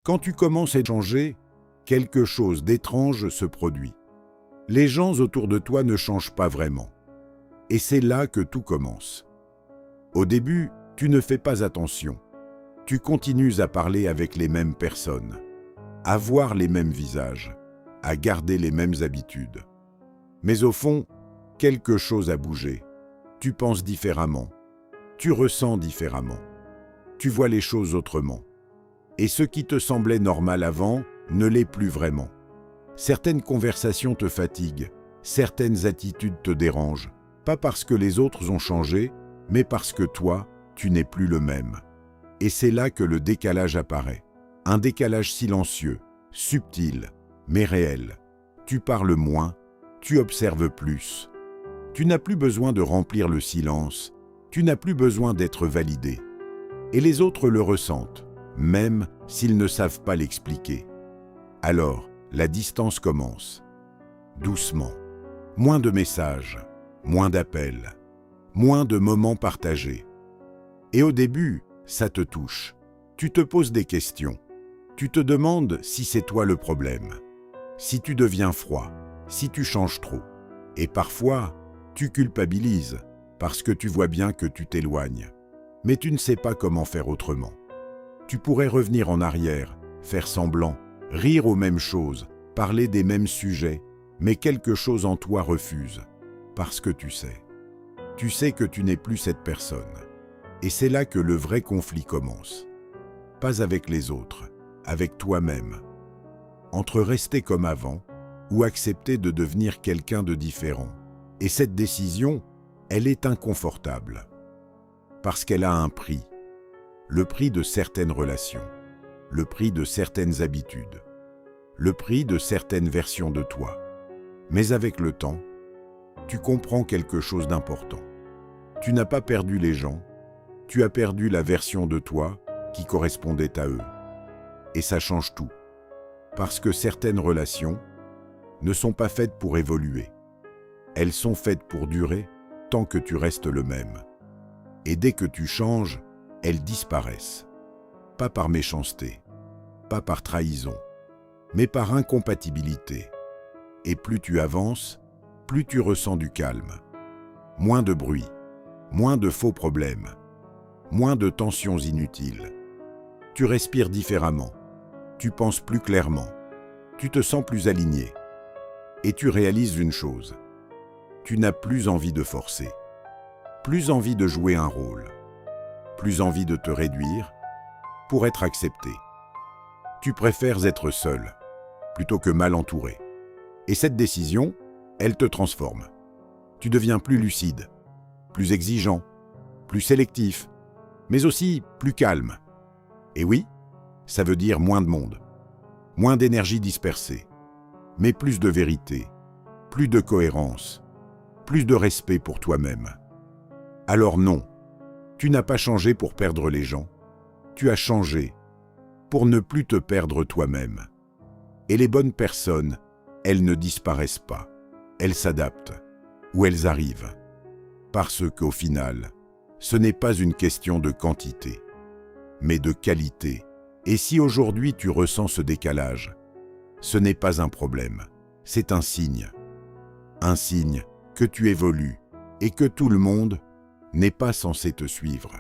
Quand tu commences à changer, quelque chose d'étrange se produit. Les gens autour de toi ne changent pas vraiment. Et c'est là que tout commence. Au début, tu ne fais pas attention. Tu continues à parler avec les mêmes personnes, à voir les mêmes visages, à garder les mêmes habitudes. Mais au fond, quelque chose a bougé. Tu penses différemment. Tu ressens différemment. Tu vois les choses autrement. Et ce qui te semblait normal avant ne l'est plus vraiment. Certaines conversations te fatiguent, certaines attitudes te dérangent, pas parce que les autres ont changé, mais parce que toi, tu n'es plus le même. Et c'est là que le décalage apparaît. Un décalage silencieux, subtil, mais réel. Tu parles moins, tu observes plus. Tu n'as plus besoin de remplir le silence, tu n'as plus besoin d'être validé. Et les autres le ressentent, même s'ils ne savent pas l'expliquer. Alors, la distance commence. Doucement. Moins de messages, moins d'appels, moins de moments partagés. Et au début, ça te touche. Tu te poses des questions. Tu te demandes si c'est toi le problème. Si tu deviens froid, si tu changes trop. Et parfois, tu culpabilises parce que tu vois bien que tu t'éloignes. Mais tu ne sais pas comment faire autrement. Tu pourrais revenir en arrière, faire semblant, rire aux mêmes choses, parler des mêmes sujets, mais quelque chose en toi refuse. Parce que tu sais que tu n'es plus cette personne. Et c'est là que le vrai conflit commence. Pas avec les autres, avec toi-même. Entre rester comme avant ou accepter de devenir quelqu'un de différent. Et cette décision, elle est inconfortable. Parce qu'elle a un prix. Le prix de certaines relations. Le prix de certaines habitudes. Le prix de certaines versions de toi. Mais avec le temps, tu comprends quelque chose d'important. Tu n'as pas perdu les gens, tu as perdu la version de toi qui correspondait à eux. Et ça change tout. Parce que certaines relations ne sont pas faites pour évoluer. Elles sont faites pour durer tant que tu restes le même. Et dès que tu changes, elles disparaissent. Pas par méchanceté, pas par trahison, mais par incompatibilité. Et plus tu avances, plus tu ressens du calme. Moins de bruit, moins de faux problèmes, moins de tensions inutiles. Tu respires différemment, tu penses plus clairement, tu te sens plus aligné. Et tu réalises une chose, tu n'as plus envie de forcer, plus envie de jouer un rôle, plus envie de te réduire pour être accepté. Tu préfères être seul plutôt que mal entouré. Et cette décision, elle te transforme. Tu deviens plus lucide, plus exigeant, plus sélectif, mais aussi plus calme. Et oui, ça veut dire moins de monde, moins d'énergie dispersée, mais plus de vérité, plus de cohérence, plus de respect pour toi-même. Alors non, tu n'as pas changé pour perdre les gens, tu as changé pour ne plus te perdre toi-même. Et les bonnes personnes, elles ne disparaissent pas, elles s'adaptent, ou elles arrivent. Parce qu'au final, ce n'est pas une question de quantité, mais de qualité. Et si aujourd'hui tu ressens ce décalage, ce n'est pas un problème, c'est un signe. Un signe que tu évolues et que tout le monde n'est pas censé te suivre.